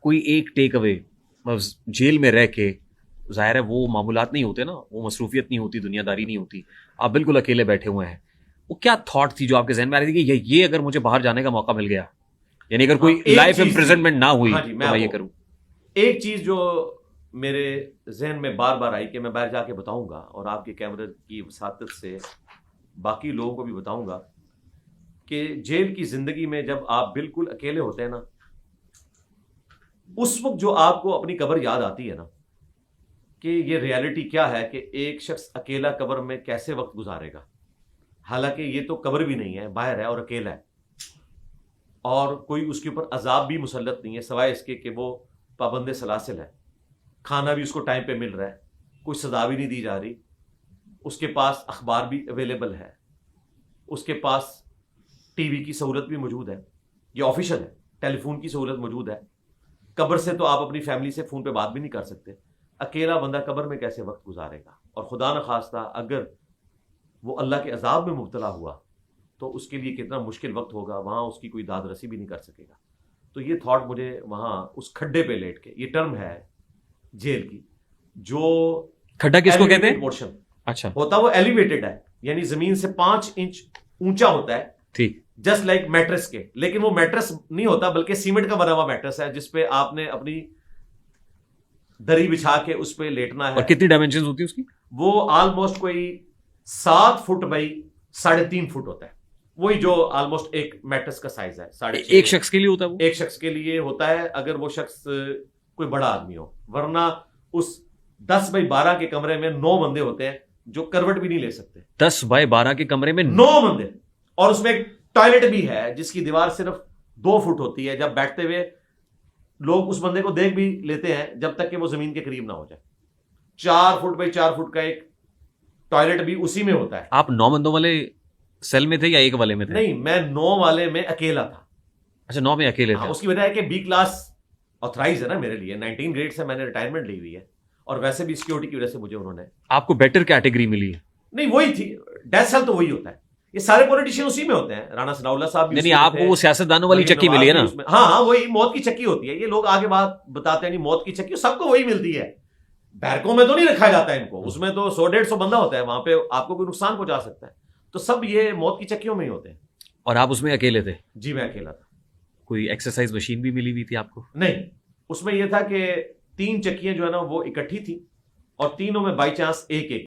कोई एक take away jail में रह के, जाहिर है वो मामूलात नहीं होते ना, वो मसरूफियत नहीं होती, दुनियादारी नहीं होती, आप बिल्कुल अकेले बैठे हुए हैं, वो क्या थॉट थी जो आपके जहन में आ रही थी कि ये अगर मुझे बाहर जाने का मौका मिल गया, यानी अगर कोई लाइफ इम्प्रिजनमेंट ना हुई हाँ जी, तो मैं ये करूं? एक चीज जो मेरे जहन में बार बार आई कि मैं बाहर जाके बताऊंगा और आपके कैमरे की वसातत से बाकी लोगों को भी बताऊंगा कि जेल की जिंदगी में जब आप बिल्कुल अकेले होते हैं ना, उस वक्त जो आपको अपनी कब्र याद आती है ना, कि ये रियलिटी क्या है कि एक शख्स अकेला कब्र में कैसे वक्त गुजारेगा। हालांकि ये तो कब्र भी नहीं है, बाहर है और अकेला है, और कोई उसके ऊपर अजाब भी मुसल्लत नहीं है सिवाय इसके कि वो पाबंद सलासिल है, खाना भी उसको टाइम पे मिल रहा है, कोई सजा भी नहीं दी जा रही, उसके पास अखबार भी अवेलेबल है, उसके पास टीवी की सहूलत भी मौजूद है, ये ऑफिशियल है, टेलीफोन की सहूलत मौजूद है। कब्र से तो आप अपनी फैमिली से फ़ोन पे बात भी नहीं कर सकते। अकेला बंदा कब्र में कैसे वक्त गुजारेगा? और खुदा न खास्ता अगर वो अल्लाह के अजाब में मुब्तला हुआ तो उसके लिए कितना मुश्किल वक्त होगा, वहाँ उसकी कोई दाद रसी भी नहीं कर सकेगा। तो ये थॉट मुझे वहाँ उस खड्डे पे लेट के, ये टर्म है जेल की, जो खड्डा किसको कहते हैं? पोर्शन अच्छा, होता है वो एलिवेटेड है, यानी जमीन से 5 इंच ऊंचा होता है, ठीक, जस्ट लाइक मैट्रेस के, लेकिन वो मैट्रेस नहीं होता बल्कि सीमेंट का बना हुआ मैट्रेस है जिसपे आपने अपनी दरी बिछा के उस पे लेटना है। और कितनी डायमेंशन होती है उसकी? वो ऑलमोस्ट कोई 7 फुट बाई 3.5 फुट होता है, वही जो ऑलमोस्ट एक मैट्रेस का साइज है। 6.5 एक शख्स के लिए होता है वो? एक शख्स के लिए होता है, अगर वो शख्स कोई बड़ा आदमी हो, वरना उस 10 बाई 12 के कमरे में 9 बंदे होते हैं जो करवट भी नहीं ले सकते। 10 बाय 12 के कमरे में 9 बंदे, और उसमें एक टॉयलेट भी है जिसकी दीवार सिर्फ 2 फुट होती है। जब बैठते हुए लोग उस बंदे को देख भी लेते हैं जब तक कि वो जमीन के करीब ना हो जाए। 4 फुट बाई 4 फुट का एक टॉयलेट भी उसी में होता है। आप 9 बंदों वाले सेल में थे या एक वाले में थे? नहीं, मैं 9 वाले में अकेला था। अच्छा, 9 में अकेले थे। उसकी वजह है कि बी क्लास ऑथराइज है ना मेरे लिए, 19 ग्रेड से मैंने रिटायरमेंट ली हुई है, और वैसे भी सिक्योरिटी की वजह से मुझे उन्होंने। आपको बेटर कैटेगरी मिली है? नहीं, वही थी, डेथ सेल तो वही होता है, ये सारे पॉलिटिशियन उसी में होते हैं। राणा सनाउल्लाह साहब भी नहीं, आपको वो सियासतदानों वाली चक्की मिली है ना? हाँ हाँ, वही मौत की चक्की होती है। ये लोग आगे बात बताते हैं नहीं, मौत की चक्की सबको वही मिलती है। बैरकों में तो नहीं रखा जाता है इनको, उसमें तो 100-150 बंदा होता है, वहां पे आपको कोई नुकसान पहुंचा सकता है। तो सब ये मौत की चक्कियों में ही होते हैं। और आप उसमें अकेले थे? जी, मैं अकेला था। कोई एक्सरसाइज मशीन भी मिली हुई थी आपको? नहीं, उसमें यह था कि 3 चक्कियां जो है ना वो इकट्ठी थी, और तीनों में बाई चांस एक एक